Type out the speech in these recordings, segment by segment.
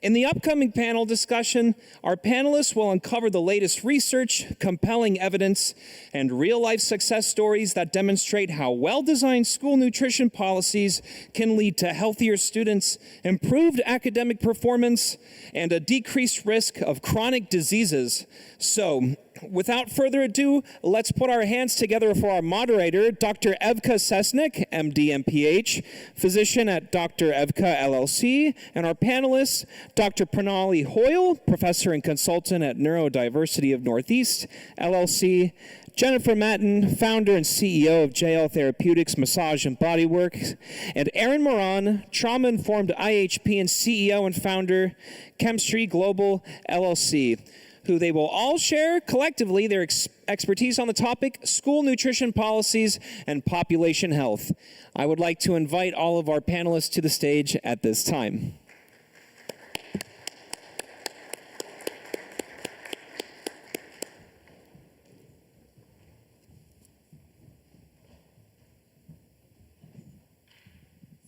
In the upcoming panel discussion, our panelists will uncover the latest research, compelling evidence, and real-life success stories that demonstrate how well-designed school nutrition policies can lead to healthier students, improved academic performance, and a decreased risk of chronic diseases. So, without further ado, let's put our hands together for our moderator, Dr. Evka Cesnek, MD, MPH, physician at Dr. Evka LLC, and our panelists, Dr. Pranali Hoyle, professor and consultant at Neurodiversity of Northeast, LLC, Jennifer Matyn, founder and CEO of JL Therapeutics, Massage and Bodywork, and Erin Moran, trauma-informed IHP and CEO and founder, Kemstri Global, LLC, who they will all share collectively their expertise on the topic, school nutrition policies and population health. I would like to invite all of our panelists to the stage at this time.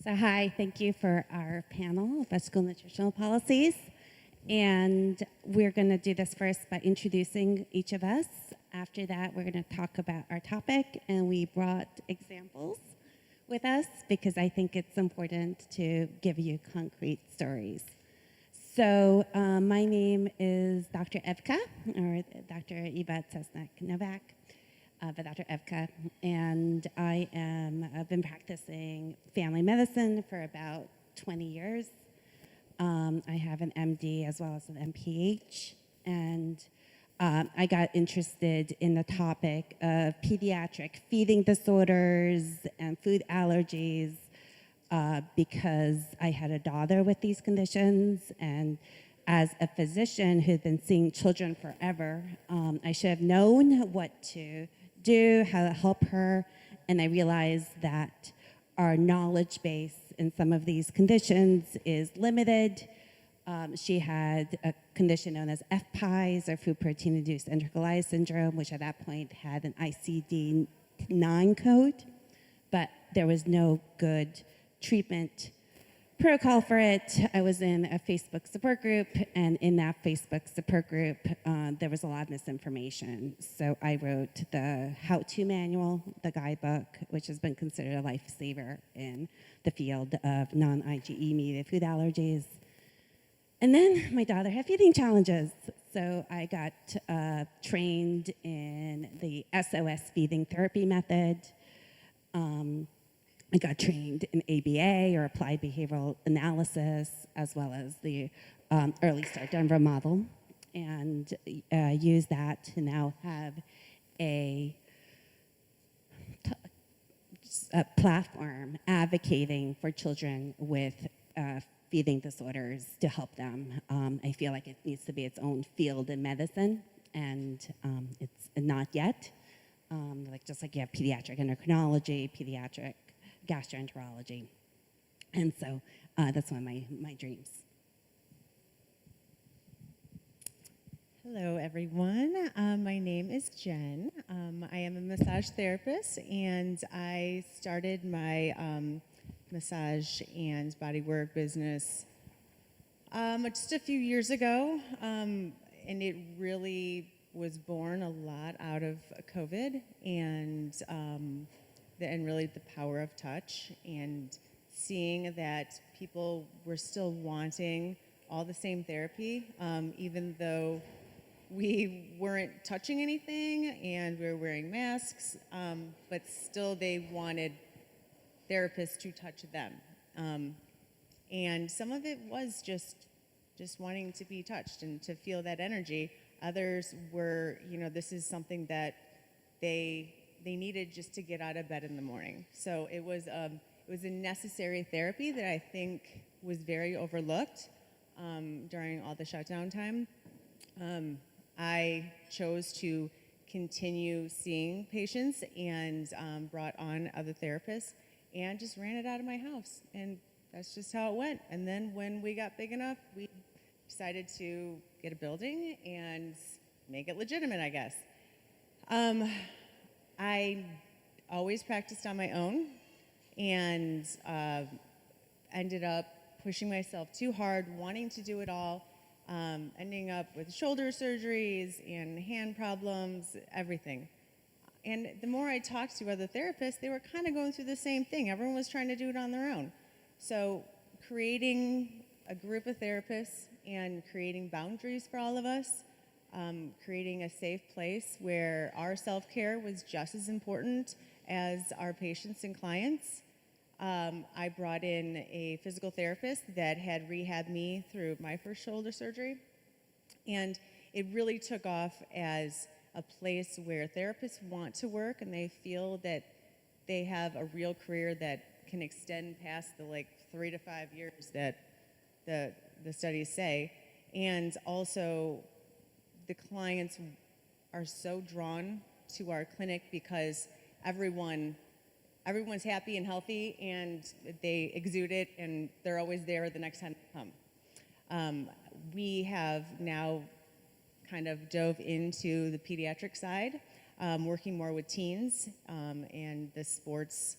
So hi, thank you for our panel about school nutritional policies. And we're going to do this first by introducing each of us. After that, we're going to talk about our topic, and we brought examples with us because I think it's important to give you concrete stories. So my name is Dr. Evka, or Dr. Eva Cesnek Novak, but Dr. Evka, and I've been practicing family medicine for about 20 years. I have an MD as well as an MPH, and I got interested in the topic of pediatric feeding disorders and food allergies because I had a daughter with these conditions, and as a physician who'd been seeing children forever, I should have known what to do, how to help her, and I realized that our knowledge base in some of these conditions is limited. She had a condition known as FPIES, or food protein-induced enterocolitis syndrome, which at that point had an ICD-9 code, but there was no good treatment protocol for it. I was in a Facebook support group, and in that Facebook support group, there was a lot of misinformation. So I wrote the how-to manual, the guidebook, which has been considered a lifesaver in the field of non-IgE-mediated food allergies. And then my daughter had feeding challenges, so I got trained in the SOS feeding therapy method. I got trained in ABA, or applied behavioral analysis, as well as the early start Denver model, and use that to now have a platform advocating for children with feeding disorders to help them. I feel like it needs to be its own field in medicine, and it's not yet. Just like you have pediatric endocrinology, pediatric gastroenterology. And so that's one of my dreams. Hello, everyone. My name is Jen. I am a massage therapist, and I started my massage and bodywork business just a few years ago, and it really was born a lot out of COVID and really the power of touch, and seeing that people were still wanting all the same therapy, even though we weren't touching anything and we were wearing masks, but still they wanted therapists to touch them. And some of it was just wanting to be touched and to feel that energy. Others were, this is something that they needed just to get out of bed in the morning. So it was a necessary therapy that I think was very overlooked during all the shutdown time. I chose to continue seeing patients and brought on other therapists and just ran it out of my house. And that's just how it went. And then when we got big enough, we decided to get a building and make it legitimate, I guess. I always practiced on my own and ended up pushing myself too hard, wanting to do it all, ending up with shoulder surgeries and hand problems, everything. And the more I talked to other therapists, they were kind of going through the same thing. Everyone was trying to do it on their own. So creating a group of therapists and creating boundaries for all of us, creating a safe place where our self-care was just as important as our patients and clients. I brought in a physical therapist that had rehabbed me through my first shoulder surgery. And it really took off as a place where therapists want to work and they feel that they have a real career that can extend past the 3 to 5 years that the studies say. And also the clients are so drawn to our clinic because everyone's happy and healthy and they exude it and they're always there the next time they come. We have now kind of dove into the pediatric side, working more with teens and the sports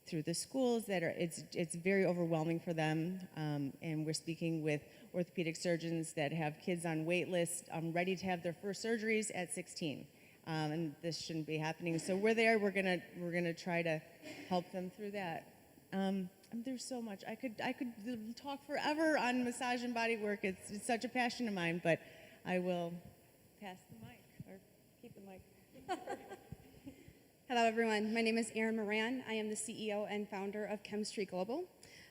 through the schools that are, it's very overwhelming for them. And we're speaking with orthopedic surgeons that have kids on wait lists, ready to have their first surgeries at 16. And this shouldn't be happening. So we're there, we're gonna try to help them through that. There's so much. I could talk forever on massage and body work. It's such a passion of mine, but I will pass the mic, or keep the mic. Hello, everyone. My name is Erin Moran. I am the CEO and founder of Kemstri Global.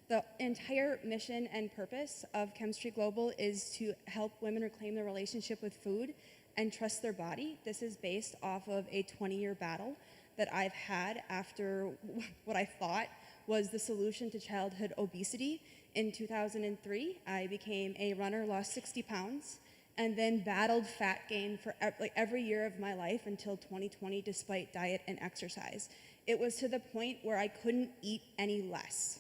The entire mission and purpose of Kemstri Global is to help women reclaim their relationship with food and trust their body. This is based off of a 20-year battle that I've had after what I thought was the solution to childhood obesity. In 2003, I became a runner, lost 60 pounds, and then battled fat gain for every year of my life until 2020, despite diet and exercise. It was to the point where I couldn't eat any less.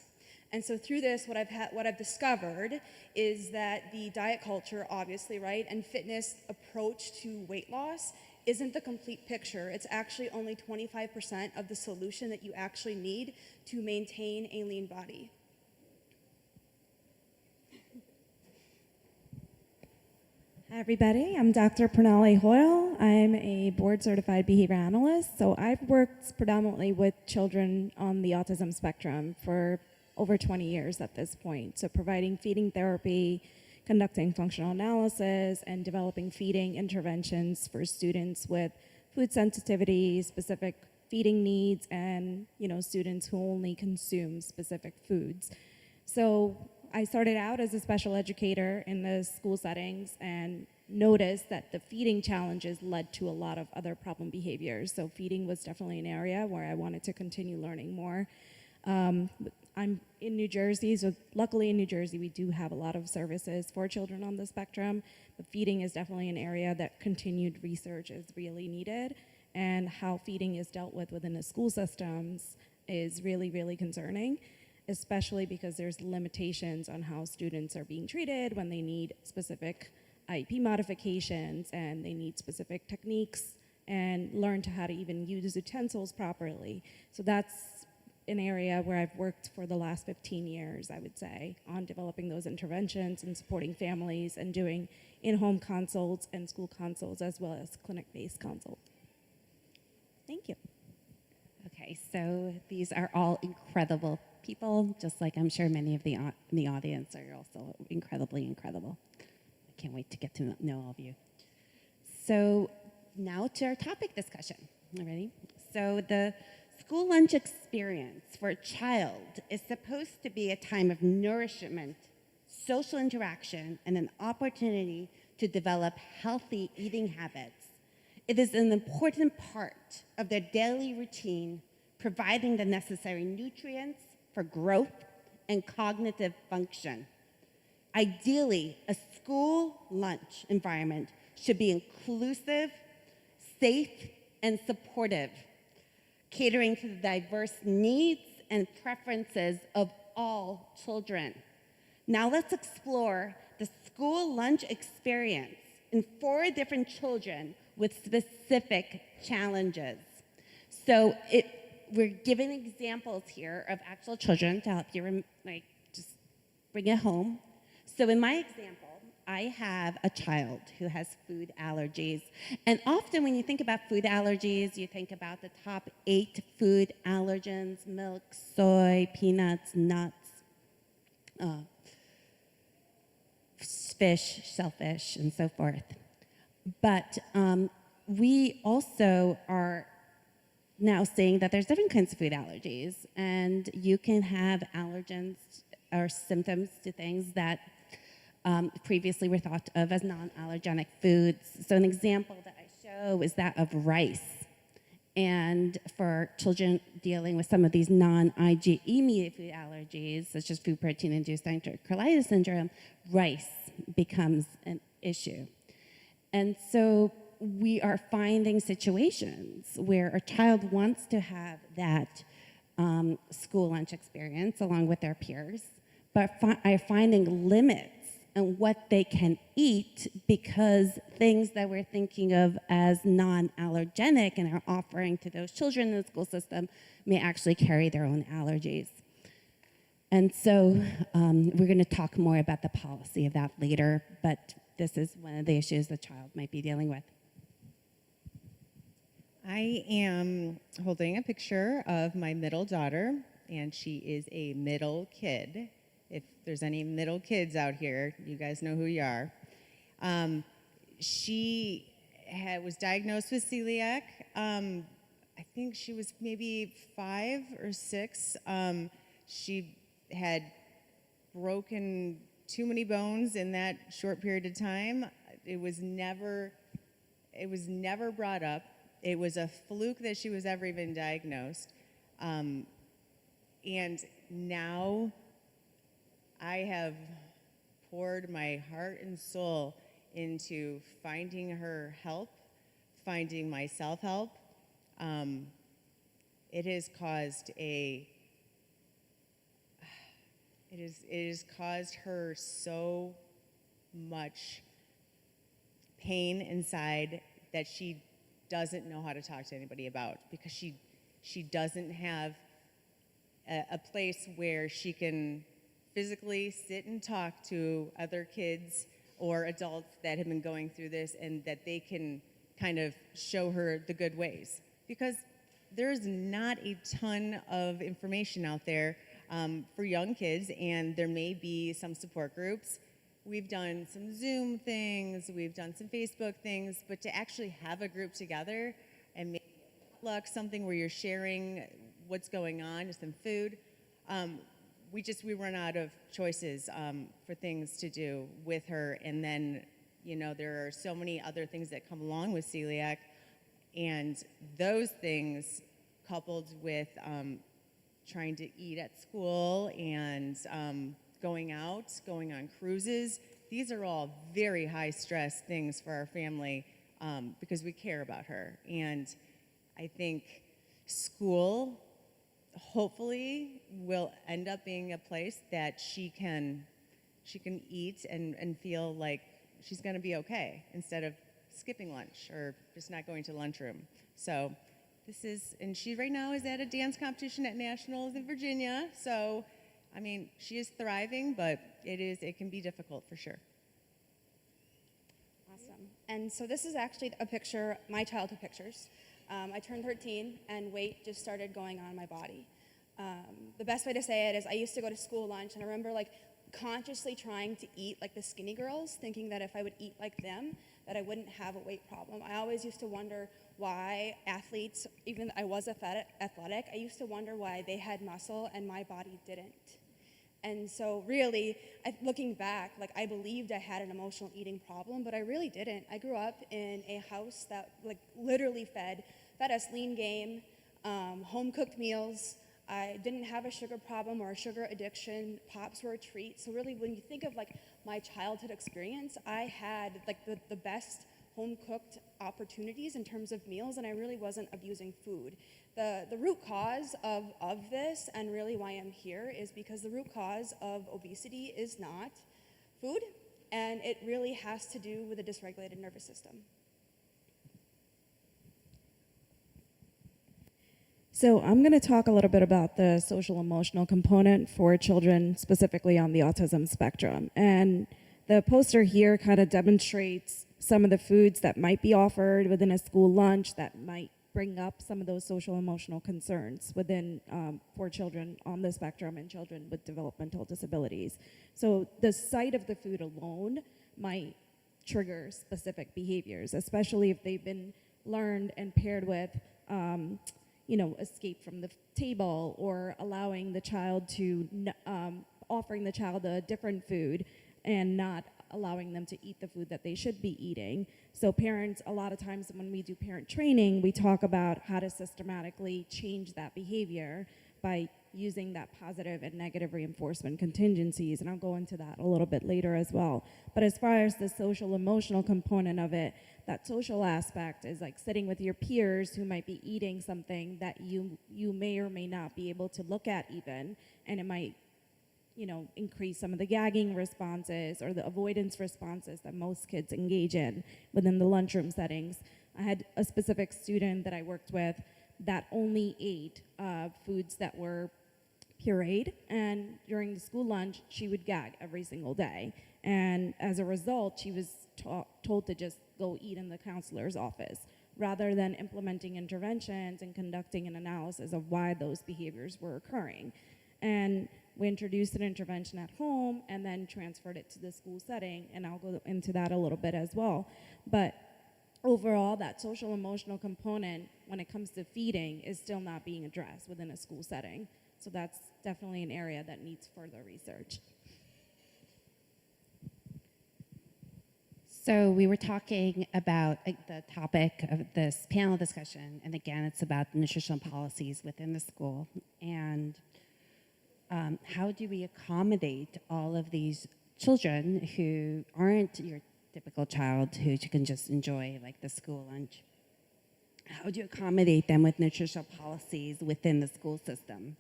And so through this, what I've discovered is that the diet culture, obviously, right, and fitness approach to weight loss isn't the complete picture. It's actually only 25% of the solution that you actually need to maintain a lean body. Hi, everybody. I'm Dr. Pranali Hoyle. I'm a board-certified behavior analyst. So I've worked predominantly with children on the autism spectrum for over 20 years at this point. So providing feeding therapy, conducting functional analysis, and developing feeding interventions for students with food sensitivity, specific feeding needs, and students who only consume specific foods. So I started out as a special educator in the school settings and noticed that the feeding challenges led to a lot of other problem behaviors. So feeding was definitely an area where I wanted to continue learning more. I'm in New Jersey, so luckily in New Jersey we do have a lot of services for children on the spectrum, but feeding is definitely an area that continued research is really needed, and how feeding is dealt with within the school systems is really, really concerning, especially because there's limitations on how students are being treated when they need specific IEP modifications and they need specific techniques and learn to how to even use utensils properly. So that's an area where I've worked for the last 15 years, I would say, on developing those interventions and supporting families and doing in-home consults and school consults as well as clinic-based consults. Thank you. Okay, so these are all incredible people, just like I'm sure many of the in the audience are also incredibly incredible. I can't wait to get to know all of you. So now to our topic discussion. All ready? So the school lunch experience for a child is supposed to be a time of nourishment, social interaction, and an opportunity to develop healthy eating habits. It is an important part of their daily routine, providing the necessary nutrients for growth and cognitive function. Ideally, a school lunch environment should be inclusive, safe, and supportive, catering to the diverse needs and preferences of all children. Now let's explore the school lunch experience in 4 different children with specific challenges. So we're giving examples here of actual children to help you just bring it home. So in my example, I have a child who has food allergies. And often when you think about food allergies, you think about the top 8 food allergens: milk, soy, peanuts, nuts, fish, shellfish, and so forth. But we also are now seeing that there's different kinds of food allergies, and you can have allergens or symptoms to things that previously were thought of as non-allergenic foods. So an example that I show is that of rice. And for children dealing with some of these non-IgE-mediated food allergies, such as food protein-induced enterocolitis syndrome, rice becomes an issue. And so we are finding situations where a child wants to have that school lunch experience along with their peers, but are finding limits on what they can eat because things that we're thinking of as non-allergenic and are offering to those children in the school system may actually carry their own allergies. And so we're going to talk more about the policy of that later, but this is one of the issues the child might be dealing with. I am holding a picture of my middle daughter, and she is a middle kid. If there's any middle kids out here, you guys know who you are. She was diagnosed with celiac. I think she was maybe 5 or 6. She had broken too many bones in that short period of time. It was never brought up. It was a fluke that she was ever even diagnosed. And now I have poured my heart and soul into finding her help, finding myself help. It has caused her so much pain inside that she doesn't know how to talk to anybody about, because she doesn't have a place where she can physically sit and talk to other kids or adults that have been going through this, and that they can kind of show her the good ways. Because there's not a ton of information out there for young kids, and there may be some support groups. We've done some Zoom things, we've done some Facebook things, but to actually have a group together and make something where you're sharing what's going on, some food, we run out of choices for things to do with her. And then, there are so many other things that come along with celiac, and those things coupled with trying to eat at school and going on cruises, these are all very high stress things for our family because we care about her. And I think school hopefully will end up being a place that she can eat and feel like she's going to be okay, instead of skipping lunch or just not going to lunchroom. So and she right now is at a dance competition at nationals in Virginia. So, I mean, she is thriving, but it can be difficult for sure. Awesome. And so this is actually a picture, my childhood pictures. I turned 13 and weight just started going on my body. The best way to say it is I used to go to school lunch, and I remember consciously trying to eat like the skinny girls, thinking that if I would eat like them, that I wouldn't have a weight problem. I always used to wonder why athletes, even though I was athletic, I used to wonder why they had muscle and my body didn't. And so really, looking back, I believed I had an emotional eating problem, but I really didn't. I grew up in a house that literally fed us lean game, home-cooked meals. I didn't have a sugar problem or a sugar addiction. Pops were a treat. So really, when you think of my childhood experience, I had the best home-cooked opportunities in terms of meals, and I really wasn't abusing food. The root cause of this, and really why I'm here, is because the root cause of obesity is not food, and it really has to do with a dysregulated nervous system. So I'm going to talk a little bit about the social emotional component for children, specifically on the autism spectrum. And the poster here kind of demonstrates some of the foods that might be offered within a school lunch that might bring up some of those social emotional concerns within for children on the spectrum and children with developmental disabilities. So the sight of the food alone might trigger specific behaviors, especially if they've been learned and paired with escape from the table, or allowing the child to offering the child a different food and not allowing them to eat the food that they should be eating. So parents, a lot of times when we do parent training, we talk about how to systematically change that behavior by using that positive and negative reinforcement contingencies, and I'll go into that a little bit later as well. But as far as the social emotional component of it, that social aspect is like sitting with your peers who might be eating something that you may or may not be able to look at even, and it might increase some of the gagging responses or the avoidance responses that most kids engage in within the lunchroom settings. I had a specific student that I worked with that only ate foods that were pureed, and during the school lunch, she would gag every single day. And as a result, she was told to just go eat in the counselor's office, rather than implementing interventions and conducting an analysis of why those behaviors were occurring. And we introduced an intervention at home and then transferred it to the school setting, and I'll go into that a little bit as well. But overall, that social emotional component when it comes to feeding is still not being addressed within a school setting. So that's definitely an area that needs further research. So we were talking about the topic of this panel discussion, and again, it's about nutritional policies within the school. And how do we accommodate all of these children who aren't your typical child who can just enjoy like the school lunch? How do you accommodate them with nutritional policies within the school system?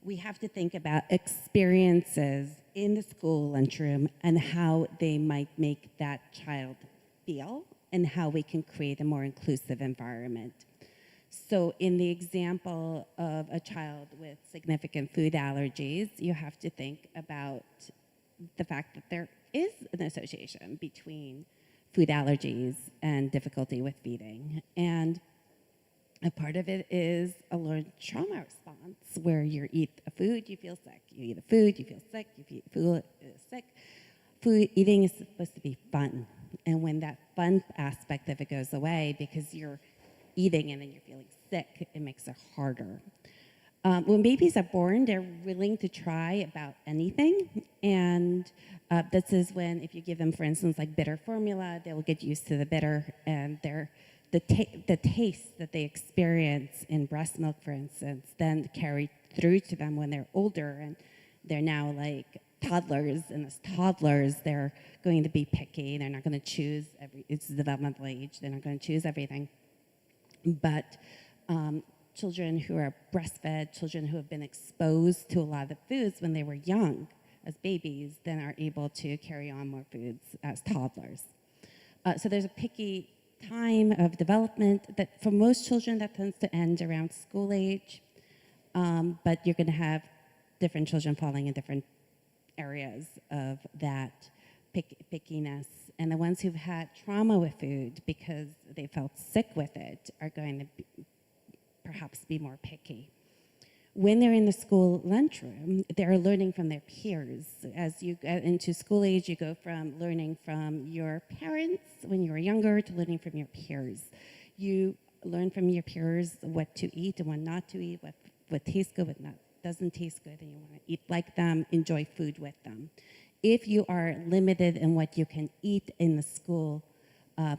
We have to think about experiences in the school lunchroom and how they might make that child feel and how we can create a more inclusive environment. So in the example of a child with significant food allergies, you have to think about the fact that there is an association between food allergies and difficulty with feeding. And a part of it is a learned trauma response, where you eat a food, you feel sick. You eat a food, you feel sick. You eat food, sick. Food eating is supposed to be fun. And when that fun aspect of it goes away because you're eating and then you're feeling sick, it makes it harder. When babies are born, they're willing to try about anything. And this is when, if you give them, for instance, like bitter formula, they will get used to the bitter, and the taste that they experience in breast milk, for instance, then carry through to them when they're older, and they're now like toddlers, and as toddlers, they're going to be picky. They're not going to choose it's the developmental age. They're not going to choose everything. But children who are breastfed, children who have been exposed to a lot of the foods when they were young, as babies, then are able to carry on more foods as toddlers. So there's a picky time of development that for most children that tends to end around school age, but you're going to have different children falling in different areas of that pickiness. And the ones who've had trauma with food because they felt sick with it are going to perhaps be more picky. When they're in the school lunchroom, they're learning from their peers. As you get into school age, you go from learning from your parents when you were younger to learning from your peers. You learn from your peers what to eat and what not to eat, what tastes good, what doesn't taste good, and you want to eat like them, enjoy food with them. If you are limited in what you can eat in the school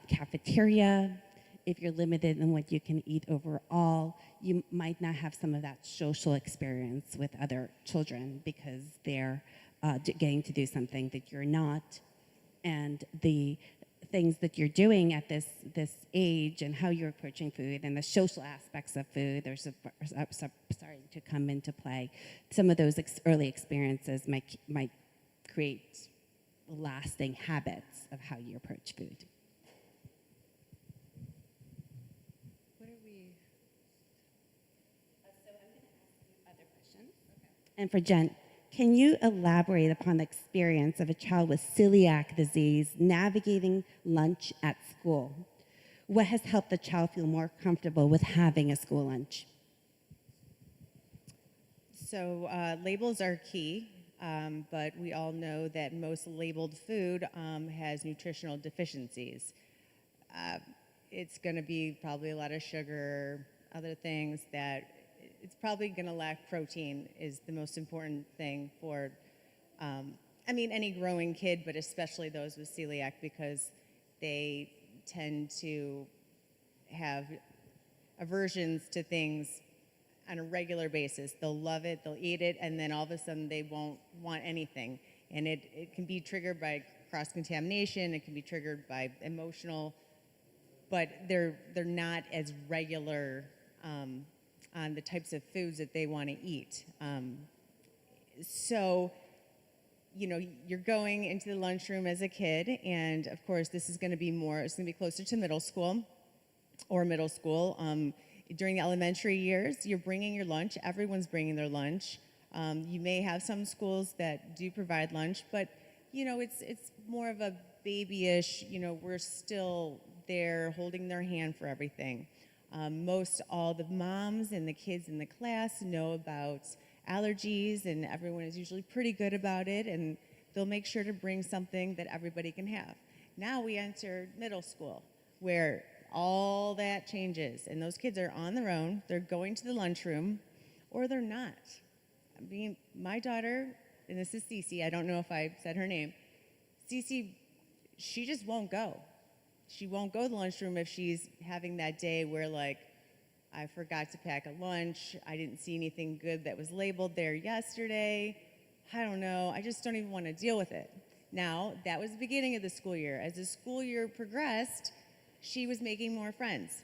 cafeteria, if you're limited in what you can eat overall, you might not have some of that social experience with other children because they're getting to do something that you're not. And the things that you're doing at this age and how you're approaching food and the social aspects of food are starting to come into play. Some of those early experiences might create lasting habits of how you approach food. And for Jen, can you elaborate upon the experience of a child with celiac disease navigating lunch at school? What has helped the child feel more comfortable with having a school lunch? So labels are key, but we all know that most labeled food has nutritional deficiencies. It's going to be probably a lot of sugar, other things that it's probably going to lack protein is the most important thing for, any growing kid, but especially those with celiac because they tend to have aversions to things on a regular basis. They'll love it, they'll eat it, and then all of a sudden they won't want anything. And it can be triggered by cross-contamination, it can be triggered by emotional, but they're not as regular on the types of foods that they want to eat. So, you're going into the lunchroom as a kid, and of course this is going to be it's going to be closer to middle school. During the elementary years, you're bringing your lunch. Everyone's bringing their lunch. You may have some schools that do provide lunch, but it's more of a babyish. We're still there holding their hand for everything. Most all the moms and the kids in the class know about allergies, and everyone is usually pretty good about it, and they'll make sure to bring something that everybody can have. Now we enter middle school, where all that changes, and those kids are on their own. They're going to the lunchroom, or they're not. My daughter, and this is Cece, I don't know if I said her name, Cece, she just won't go. She won't go to the lunchroom if she's having that day where, I forgot to pack a lunch, I didn't see anything good that was labeled there yesterday, I don't know, I just don't even want to deal with it. Now, that was the beginning of the school year. As the school year progressed, she was making more friends.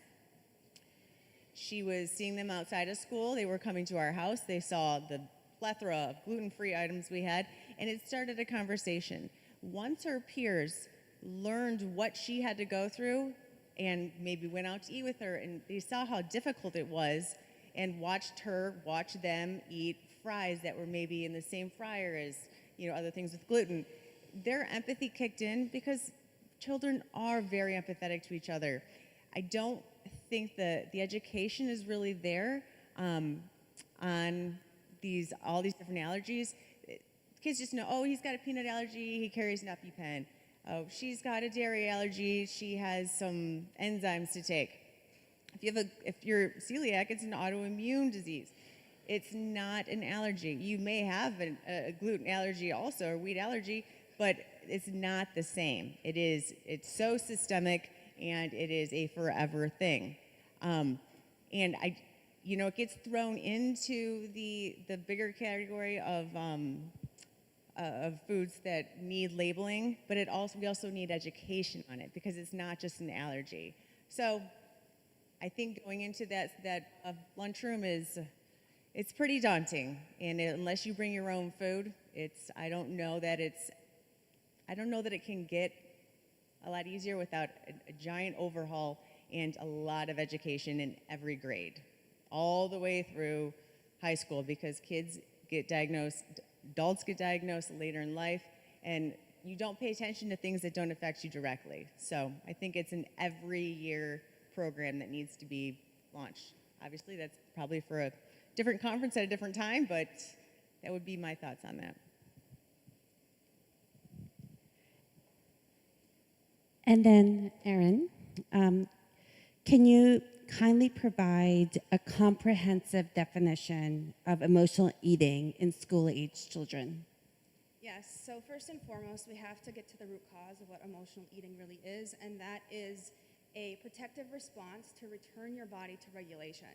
She was seeing them outside of school. They were coming to our house. They saw the plethora of gluten-free items we had, and it started a conversation. Once her peers learned what she had to go through and maybe went out to eat with her, and they saw how difficult it was and watch them eat fries that were maybe in the same fryer as other things with gluten, their empathy kicked in because children are very empathetic to each other. I don't think the education is really there on all these different allergies. Kids just know, oh, he's got a peanut allergy, he carries an EpiPen. Oh, she's got a dairy allergy, she has some enzymes to take. If you're celiac, it's an autoimmune disease. It's not an allergy. You may have a gluten allergy also, or wheat allergy, but it's not the same. It's so systemic, and it is a forever thing. And it gets thrown into the bigger category of foods that need labeling, but we also need education on it because it's not just an allergy. So I think going into that lunchroom it's pretty daunting, and unless you bring your own food, I don't know that it can get a lot easier without a giant overhaul and a lot of education in every grade, all the way through high school, because adults get diagnosed later in life, and you don't pay attention to things that don't affect you directly. So I think it's an every year program that needs to be launched. Obviously, that's probably for a different conference at a different time, but that would be my thoughts on that. And then, Erin, can you kindly provide a comprehensive definition of emotional eating in school-age children? Yes, so first and foremost, we have to get to the root cause of what emotional eating really is, and that is a protective response to return your body to regulation.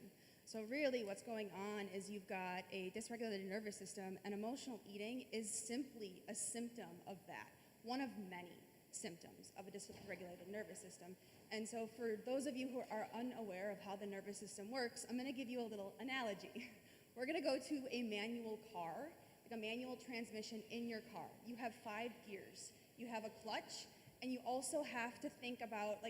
So really what's going on is you've got a dysregulated nervous system, and emotional eating is simply a symptom of that, one of many symptoms of a dysregulated nervous system. And so for those of you who are unaware of how the nervous system works, I'm going to give you a little analogy. We're going to go to a manual car, like a manual transmission in your car. You have 5 gears. You have a clutch, and you also have to think about,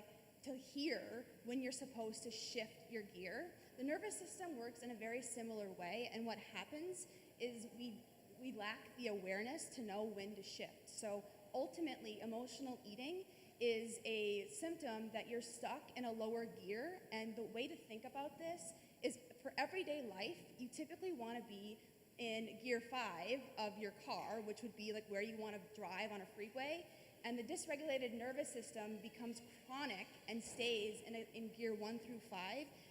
to hear when you're supposed to shift your gear. The nervous system works in a very similar way, and what happens is we lack the awareness to know when to shift. So ultimately, emotional eating is a symptom that you're stuck in a lower gear. And the way to think about this is for everyday life, you typically want to be in gear 5 of your car, which would be like where you want to drive on a freeway. And the dysregulated nervous system becomes chronic and stays in gear 1 through 5.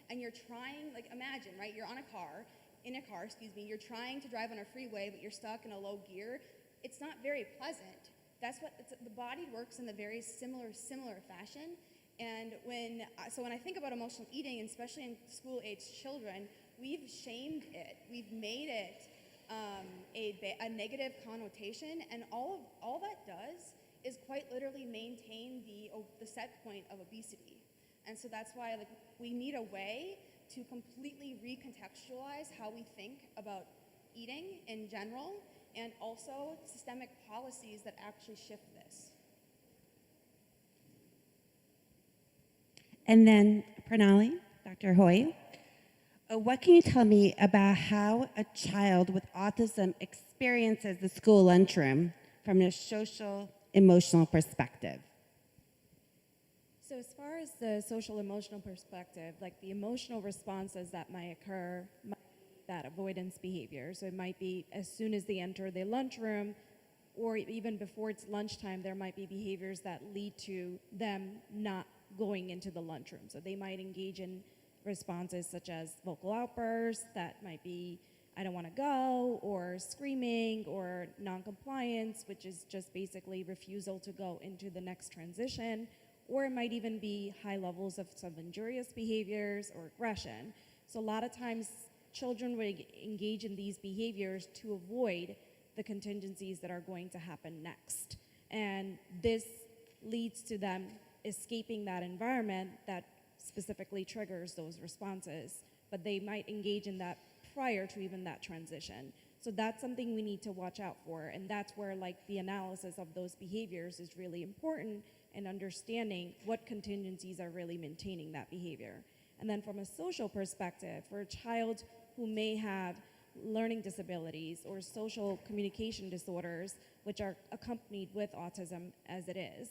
And you're trying, like imagine, right? You're in a car, you're trying to drive on a freeway, but you're stuck in a low gear. It's not very pleasant. The body works in a very similar fashion. And when I think about emotional eating, especially in school-aged children, we've shamed it. We've made it a negative connotation, and all that does is quite literally maintain the set point of obesity. And so that's why we need a way to completely recontextualize how we think about eating in general, and also systemic policies that actually shift this. And then Pranali, Dr. Hoyle, what can you tell me about how a child with autism experiences the school lunchroom from a social, emotional perspective? So as far as the social emotional perspective, like the emotional responses that might occur, might be that avoidance behavior. So it might be as soon as they enter the lunchroom, or even before it's lunchtime, there might be behaviors that lead to them not going into the lunchroom. So they might engage in responses such as vocal outbursts that might be, I don't want to go, or screaming, or non-compliance, which is just basically refusal to go into the next transition. Or it might even be high levels of some injurious behaviors or aggression. So a lot of times children will engage in these behaviors to avoid the contingencies that are going to happen next. And this leads to them escaping that environment that specifically triggers those responses, but they might engage in that prior to even that transition. So that's something we need to watch out for, and that's where the analysis of those behaviors is really important, and understanding what contingencies are really maintaining that behavior. And then from a social perspective, for a child who may have learning disabilities or social communication disorders, which are accompanied with autism as it is,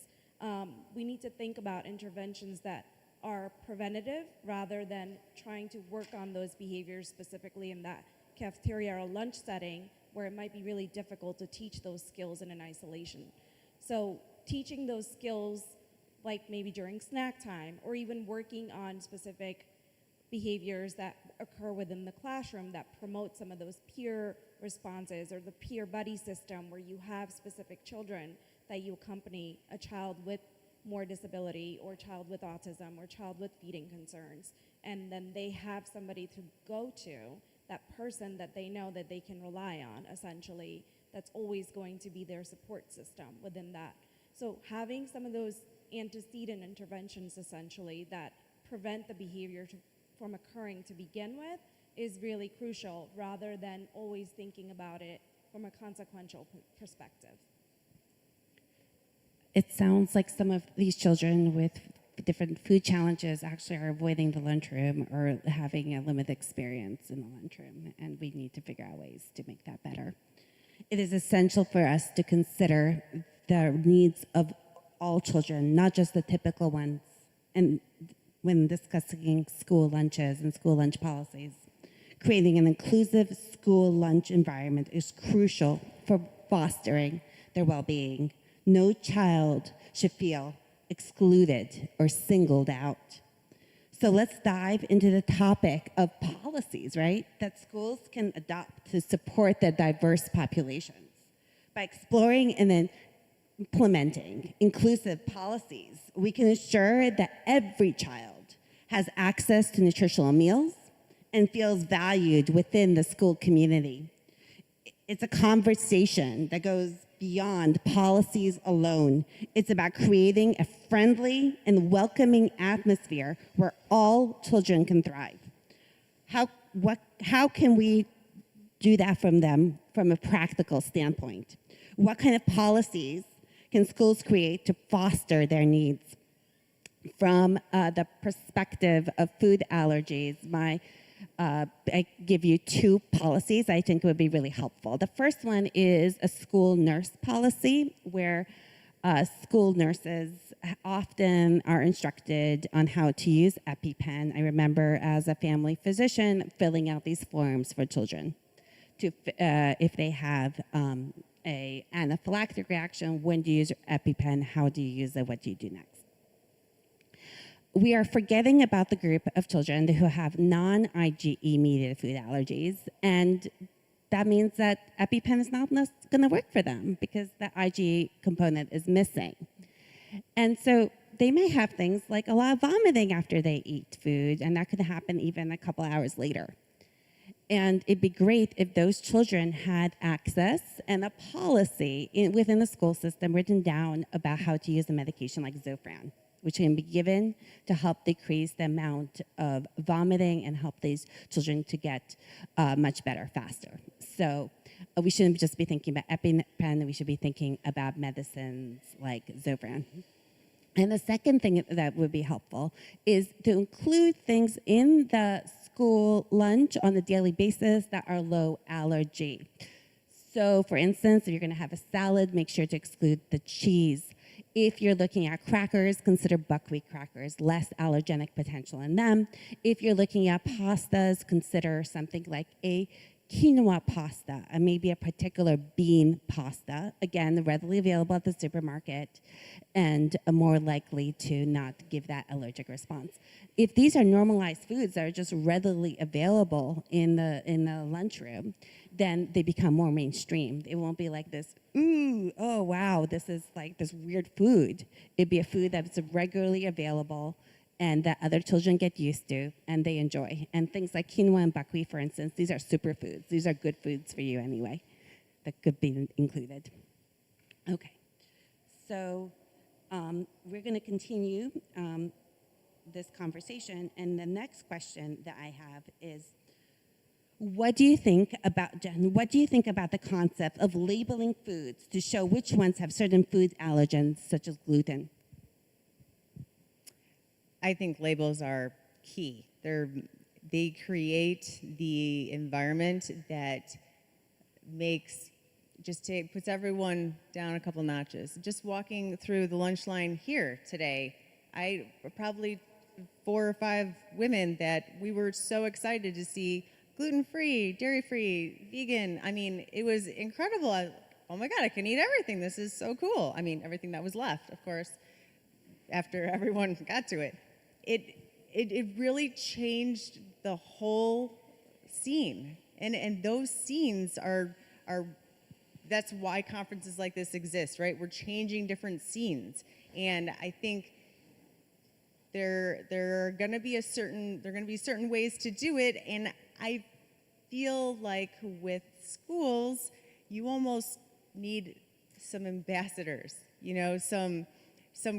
we need to think about interventions that are preventative rather than trying to work on those behaviors specifically in that cafeteria or lunch setting where it might be really difficult to teach those skills in an isolation. So teaching those skills like maybe during snack time, or even working on specific behaviors that occur within the classroom that promote some of those peer responses, or the peer buddy system where you have specific children that you accompany a child with more disability, or child with autism, or child with feeding concerns, and then they have somebody to go to, that person that they know that they can rely on, essentially, that's always going to be their support system within that. So having some of those antecedent interventions, essentially, that prevent the behavior from occurring to begin with is really crucial, rather than always thinking about it from a consequential perspective. It sounds like some of these children with different food challenges actually are avoiding the lunchroom or having a limited experience in the lunchroom, and we need to figure out ways to make that better. It is essential for us to consider the needs of all children, not just the typical ones, and when discussing school lunches and school lunch policies. Creating an inclusive school lunch environment is crucial for fostering their well-being. No child should feel excluded or singled out. So let's dive into the topic of policies, right, that schools can adopt to support their diverse populations. By exploring and then implementing inclusive policies, we can ensure that every child has access to nutritional meals and feels valued within the school community. It's a conversation that goes beyond policies alone. It's about creating a friendly and welcoming atmosphere where all children can thrive. How can we do that from a practical standpoint? What kind of policies can schools create to foster their needs? From the perspective of food allergies, my I give you two policies I think would be really helpful. The first one is a school nurse policy where school nurses often are instructed on how to use EpiPen. I remember as a family physician filling out these forms for children to if they have a anaphylactic reaction, when do you use your EpiPen, how do you use it, what do you do next? We are forgetting about the group of children who have non-IgE mediated food allergies, and that means that EpiPen is not going to work for them because the IgE component is missing. And so they may have things like a lot of vomiting after they eat food, and that could happen even a couple hours later. And it'd be great if those children had access and a policy within the school system written down about how to use a medication like Zofran, which can be given to help decrease the amount of vomiting and help these children to get much better faster. So we shouldn't just be thinking about EpiPen, we should be thinking about medicines like Zofran. And the second thing that would be helpful is to include things in the school lunch on a daily basis that are low allergy. So for instance, if you're gonna have a salad, make sure to exclude the cheese. If you're looking at crackers, consider buckwheat crackers, less allergenic potential in them. If you're looking at pastas, consider something like a quinoa pasta, and maybe a particular bean pasta, again, readily available at the supermarket, and more likely to not give that allergic response. If these are normalized foods that are just readily available in the lunchroom, then they become more mainstream. It won't be like this, ooh, oh wow, this is like this weird food. It'd be a food that's regularly available and that other children get used to and they enjoy. And things like quinoa and buckwheat, for instance, these are superfoods. These are good foods for you anyway that could be included. Okay, so we're gonna continue this conversation, and the next question that I have is, what do you think about the concept of labeling foods to show which ones have certain food allergens, such as gluten? I think labels are key. They create the environment that puts everyone down a couple notches. Just walking through the lunch line here today, I probably 4 or 5 women that we were so excited to see gluten-free, dairy-free, vegan. I mean, it was incredible. Oh my God, I can eat everything. This is so cool. I mean, everything that was left, of course, after everyone got to it. It really changed the whole scene. And those scenes are that's why conferences like this exist, right? We're changing different scenes. And I think there are going to be certain ways to do it, and I feel like with schools you almost need some ambassadors, you know, some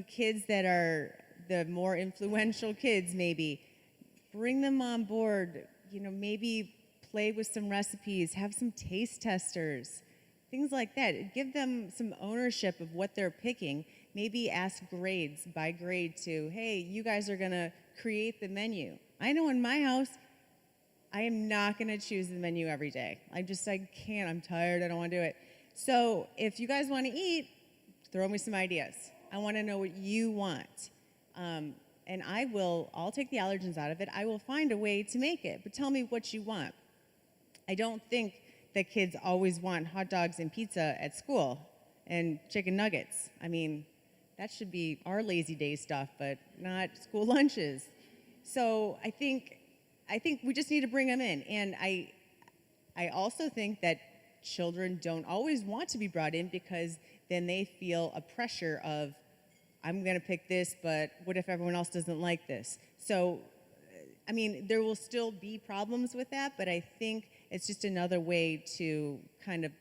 kids that are the more influential kids, maybe bring them on board, you know, maybe play with some recipes, have some taste testers, things like that. Give them some ownership of what they're picking. Maybe ask grades by grade to, hey, you guys are gonna create the menu. I know in my house, I am not gonna choose the menu every day. I can't, I'm tired, I don't wanna do it. So if you guys wanna eat, throw me some ideas. I wanna know what you want. And I'll take the allergens out of it. I will find a way to make it, but tell me what you want. I don't think that kids always want hot dogs and pizza at school and chicken nuggets. I mean, that should be our lazy day stuff, but not school lunches. So I think we just need to bring them in. And I also think that children don't always want to be brought in because then they feel a pressure of, I'm gonna pick this, but what if everyone else doesn't like this? So, I mean, there will still be problems with that, but I think it's just another way to kind of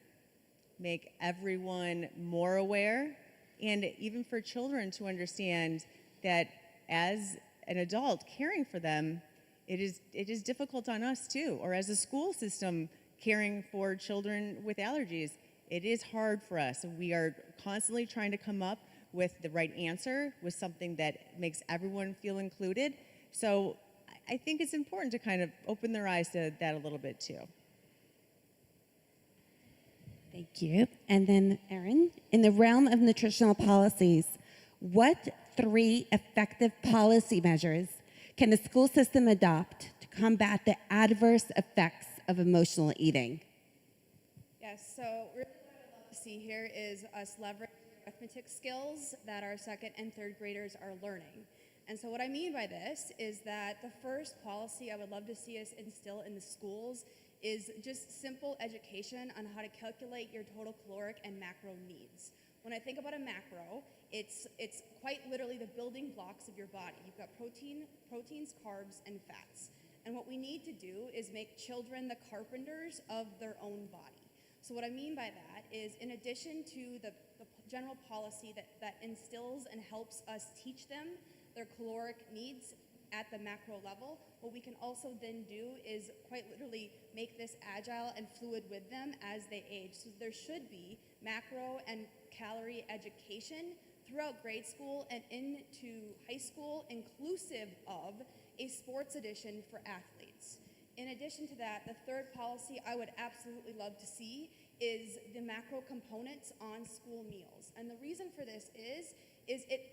make everyone more aware, and even for children to understand that as an adult caring for them, it is difficult on us too, or as a school system caring for children with allergies, it is hard for us. We are constantly trying to come up with the right answer, with something that makes everyone feel included. So I think it's important to kind of open their eyes to that a little bit too. Thank you. And then, Erin, in the realm of nutritional policies, what 3 effective policy measures can the school system adopt to combat the adverse effects of emotional eating? Yes, so really what I'd love to see here is us leverage arithmetic skills that our second and third graders are learning. And so what I mean by this is that the first policy I would love to see us instill in the schools is just simple education on how to calculate your total caloric and macro needs. When I think about a macro, it's quite literally the building blocks of your body. You've got proteins, carbs, and fats. And what we need to do is make children the carpenters of their own body. So what I mean by that is, in addition to the general policy that instills and helps us teach them their caloric needs at the macro level, what we can also then do is quite literally make this agile and fluid with them as they age. So there should be macro and calorie education throughout grade school and into high school, inclusive of a sports edition for athletes. In addition to that, the third policy I would absolutely love to see is the macro components on school meals. And the reason for this is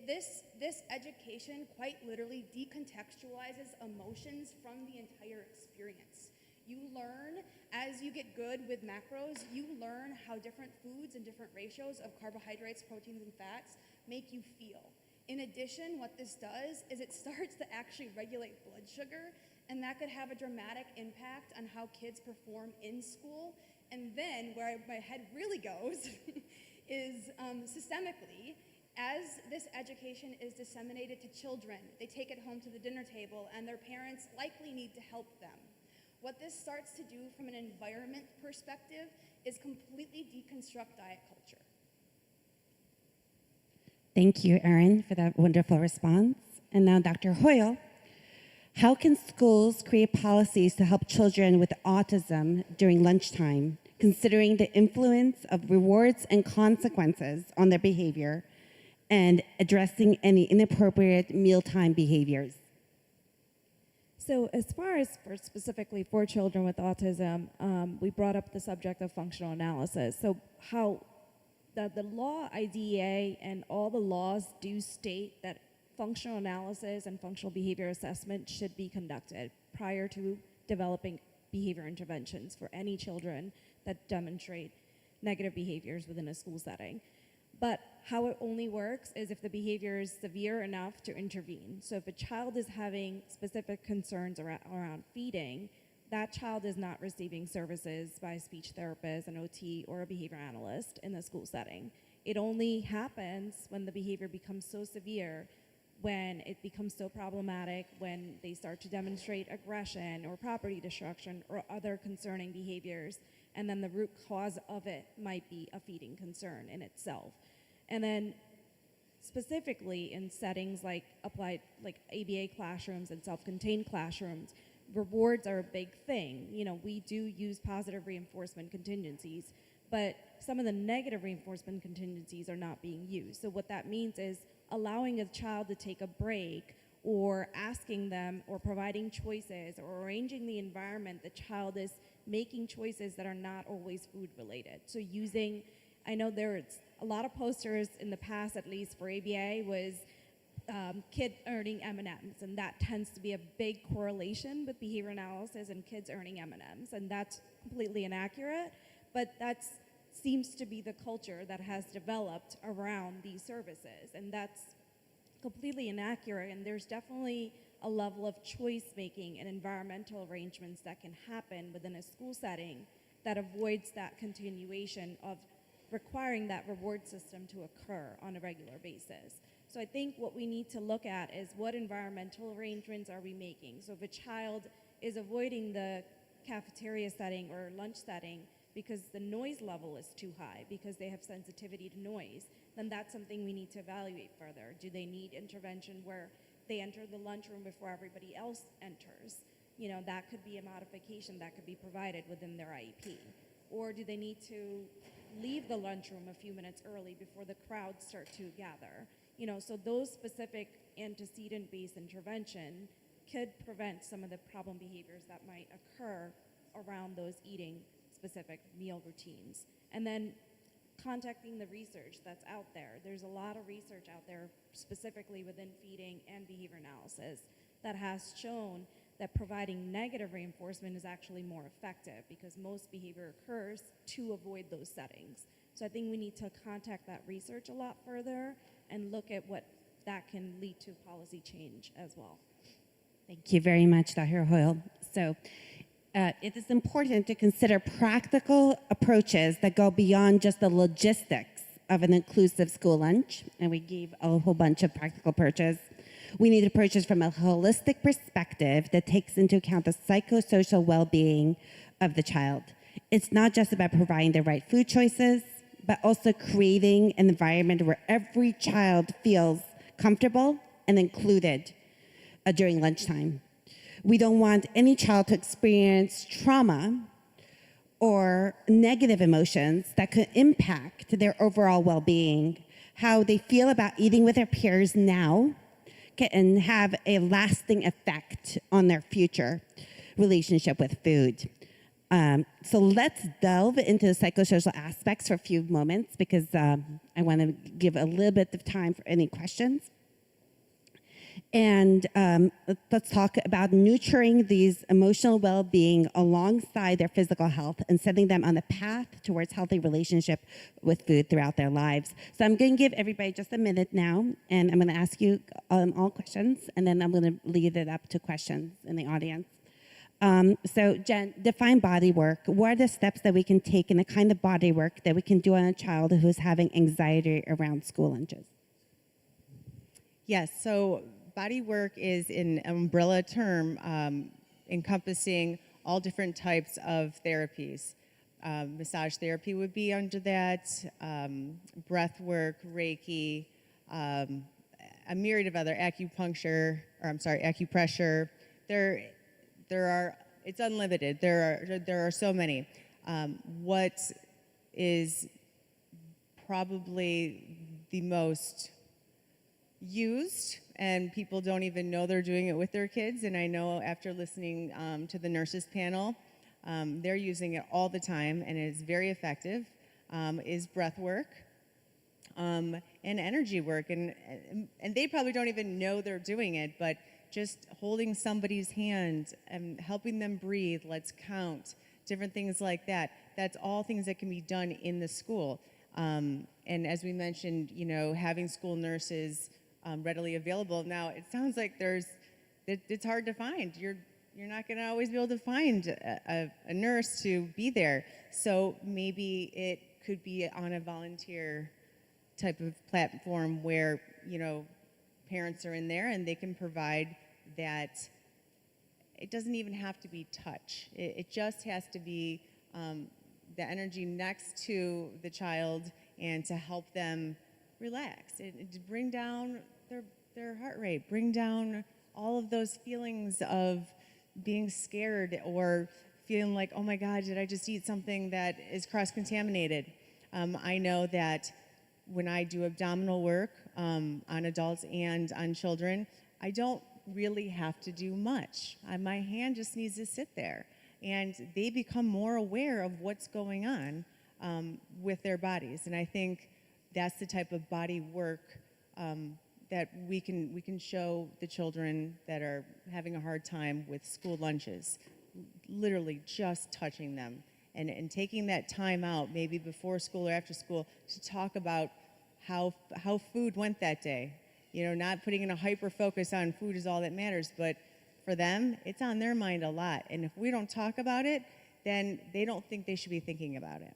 this education quite literally decontextualizes emotions from the entire experience. You learn, as you get good with macros, you learn how different foods and different ratios of carbohydrates, proteins, and fats make you feel. In addition, what this does is it starts to actually regulate blood sugar, and that could have a dramatic impact on how kids perform in school. And then, where my head really goes, is systemically, as this education is disseminated to children, they take it home to the dinner table, and their parents likely need to help them. What this starts to do from an environment perspective is completely deconstruct diet culture. Thank you, Erin, for that wonderful response. And now, Dr. Hoyle, how can schools create policies to help children with autism during lunchtime, considering the influence of rewards and consequences on their behavior, and addressing any inappropriate mealtime behaviors? So as far as specifically for children with autism, we brought up the subject of functional analysis. So how the law, IDEA, and all the laws do state that functional analysis and functional behavior assessment should be conducted prior to developing behavior interventions for any children that demonstrate negative behaviors within a school setting. But how it only works is if the behavior is severe enough to intervene. So if a child is having specific concerns around feeding, that child is not receiving services by a speech therapist, an OT, or a behavior analyst in the school setting. It only happens when the behavior becomes so severe, when it becomes so problematic, when they start to demonstrate aggression or property destruction or other concerning behaviors, and then the root cause of it might be a feeding concern in itself. And then specifically in settings like applied, like ABA classrooms and self-contained classrooms, rewards are a big thing. You know, we do use positive reinforcement contingencies, but some of the negative reinforcement contingencies are not being used. So what that means is allowing a child to take a break, or asking them, or providing choices, or arranging the environment the child is making choices that are not always food related. So using, I know there's a lot of posters in the past, at least for ABA, was kid earning M&Ms, and that tends to be a big correlation with behavior analysis and kids earning M&Ms, and that's completely inaccurate, but that seems to be the culture that has developed around these services, and that's completely inaccurate. And there's definitely a level of choice making and environmental arrangements that can happen within a school setting that avoids that continuation of requiring that reward system to occur on a regular basis. So I think what we need to look at is what environmental arrangements are we making. So if a child is avoiding the cafeteria setting or lunch setting because the noise level is too high, because they have sensitivity to noise, then that's something we need to evaluate further. Do they need intervention where they enter the lunchroom before everybody else enters? You know, that could be a modification that could be provided within their IEP. Or do they need to leave the lunchroom a few minutes early before the crowds start to gather? You know, so those specific antecedent-based intervention could prevent some of the problem behaviors that might occur around those eating specific meal routines. And then contacting the research that's out there. There's a lot of research out there specifically within feeding and behavior analysis that has shown that providing negative reinforcement is actually more effective because most behavior occurs to avoid those settings. So I think we need to contact that research a lot further and look at what that can lead to policy change as well. Thank you very much, Dr. Hoyle. So it is important to consider practical approaches that go beyond just the logistics of an inclusive school lunch, and we gave a whole bunch of practical approaches. We need approaches from a holistic perspective that takes into account the psychosocial well-being of the child. It's not just about providing the right food choices, but also creating an environment where every child feels comfortable and included during lunchtime. We don't want any child to experience trauma or negative emotions that could impact their overall well-being. How they feel about eating with their peers now can have a lasting effect on their future relationship with food. So let's delve into the psychosocial aspects for a few moments because I want to give a little bit of time for any questions. And let's talk about nurturing these emotional well-being alongside their physical health and setting them on a path towards healthy relationship with food throughout their lives. So I'm going to give everybody just a minute now, and I'm going to ask you all questions, and then I'm going to leave it up to questions in the audience. So Jen, define body work. What are the steps that we can take and the kind of body work that we can do on a child who's having anxiety around school lunches? Yes, so body work is an umbrella term encompassing all different types of therapies. Massage therapy would be under that, breath work, Reiki, a myriad of other acupressure. There are, it's unlimited. There are so many. What is probably the most used, and people don't even know they're doing it with their kids, and I know after listening to the nurses panel, they're using it all the time, and it is very effective, is breath work and energy work, and they probably don't even know they're doing it, but just holding somebody's hand and helping them breathe, let's count, different things like that. That's all things that can be done in the school. And as we mentioned, you know, having school nurses readily available. Now, it sounds like it's hard to find. You're not going to always be able to find a nurse to be there. So maybe it could be on a volunteer type of platform where, you know, parents are in there and they can provide that. It doesn't even have to be touch. It just has to be the energy next to the child and to help them relax and to bring down their heart rate, bring down all of those feelings of being scared or feeling like, oh my God, did I just eat something that is cross-contaminated? I know that when I do abdominal work on adults and on children, I don't really have to do much. My hand just needs to sit there. And they become more aware of what's going on with their bodies. And I think that's the type of body work that we can show the children that are having a hard time with school lunches. Literally just touching them and taking that time out, maybe before school or after school, to talk about how food went that day. You know, not putting in a hyper focus on food is all that matters, but for them, it's on their mind a lot. And if we don't talk about it, then they don't think they should be thinking about it.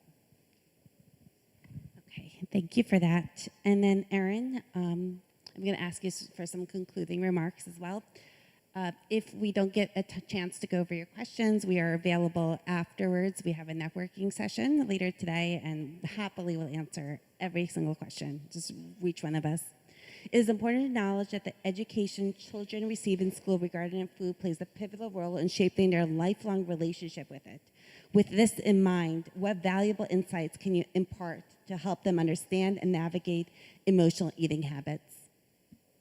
Okay, thank you for that. And then Erin, I'm going to ask you for some concluding remarks as well. If we don't get a chance to go over your questions, we are available afterwards. We have a networking session later today, and happily will answer every single question. Just reach one of us. It is important to acknowledge that the education children receive in school regarding food plays a pivotal role in shaping their lifelong relationship with it. With this in mind, what valuable insights can you impart to help them understand and navigate emotional eating habits?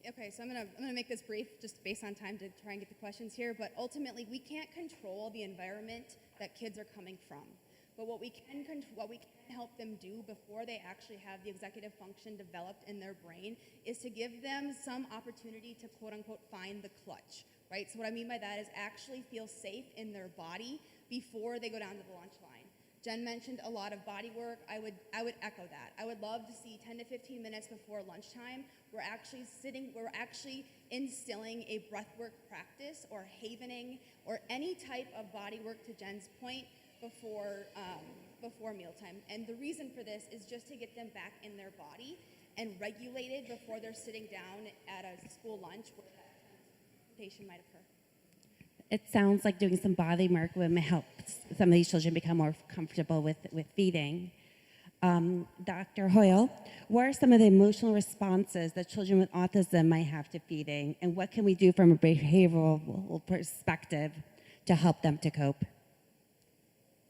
Okay, so I'm gonna make this brief, just based on time to try and get the questions here. But ultimately, we can't control the environment that kids are coming from. But what we can help them do before they actually have the executive function developed in their brain is to give them some opportunity to quote unquote find the clutch, right? So what I mean by that is actually feel safe in their body before they go down to the lunch line. Jen mentioned a lot of body work. I would echo that. I would love to see 10 to 15 minutes before lunchtime, we're actually instilling a breathwork practice or havening or any type of body work, to Jen's point, before mealtime. And the reason for this is just to get them back in their body and regulated before they're sitting down at a school lunch where that temptation might occur. It sounds like doing some body work would help some of these children become more comfortable with feeding. Dr. Hoyle, what are some of the emotional responses that children with autism might have to feeding, and what can we do from a behavioral perspective to help them to cope?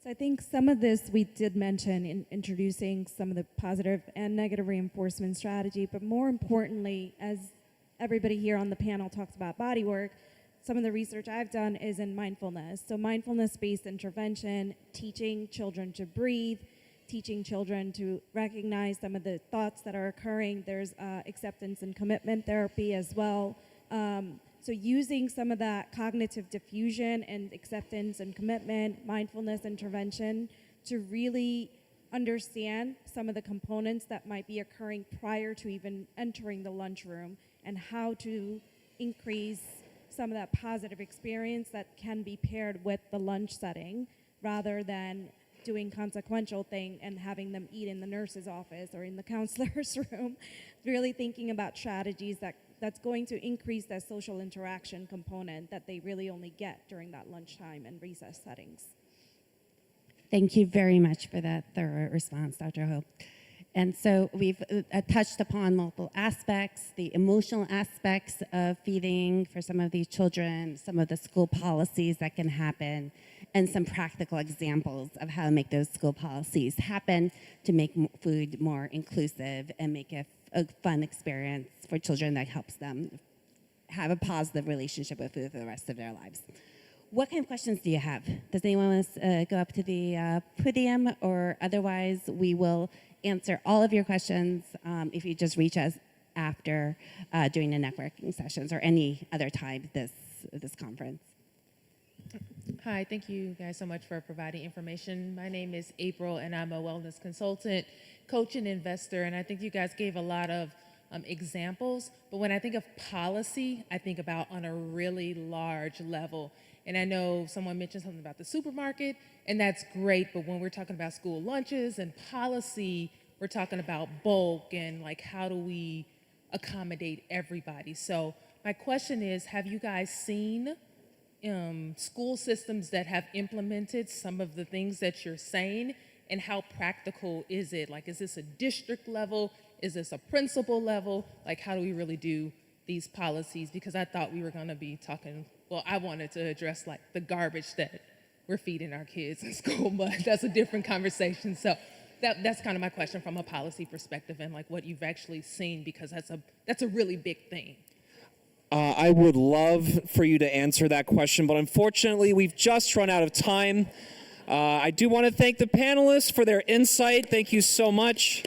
So I think some of this we did mention in introducing some of the positive and negative reinforcement strategy, but more importantly, as everybody here on the panel talks about body work, some of the research I've done is in mindfulness. So mindfulness-based intervention, teaching children to breathe, teaching children to recognize some of the thoughts that are occurring. There's acceptance and commitment therapy as well. So using some of that cognitive diffusion and acceptance and commitment, mindfulness intervention to really understand some of the components that might be occurring prior to even entering the lunchroom and how to increase some of that positive experience that can be paired with the lunch setting rather than doing consequential thing and having them eat in the nurse's office or in the counselor's room. Really thinking about strategies that's going to increase that social interaction component that they really only get during that lunchtime and recess settings. Thank you very much for that thorough response, Dr. Ho. And so we've touched upon multiple aspects, the emotional aspects of feeding for some of these children, some of the school policies that can happen, and some practical examples of how to make those school policies happen to make food more inclusive and make a fun experience for children that helps them have a positive relationship with food for the rest of their lives. What kind of questions do you have? Does anyone want to go up to the podium, or otherwise we will answer all of your questions if you just reach us after during the networking sessions or any other time this conference. Hi, thank you guys so much for providing information. My name is April, and I'm a wellness consultant, coach, and investor, and I think you guys gave a lot of examples, but when I think of policy, I think about on a really large level. And I know someone mentioned something about the supermarket, and that's great, but when we're talking about school lunches and policy, we're talking about bulk and like how do we accommodate everybody. So my question is, have you guys seen school systems that have implemented some of the things that you're saying, and how practical is it? Like, is this a district level? Is this a principal level? Like, how do we really do these policies? Because I thought we were gonna be talking, well, I wanted to address like the garbage that we're feeding our kids in school, but that's a different conversation. So that's kind of my question from a policy perspective, and like what you've actually seen, because that's a really big thing. I would love for you to answer that question, but unfortunately, we've just run out of time. I do want to thank the panelists for their insight. Thank you so much.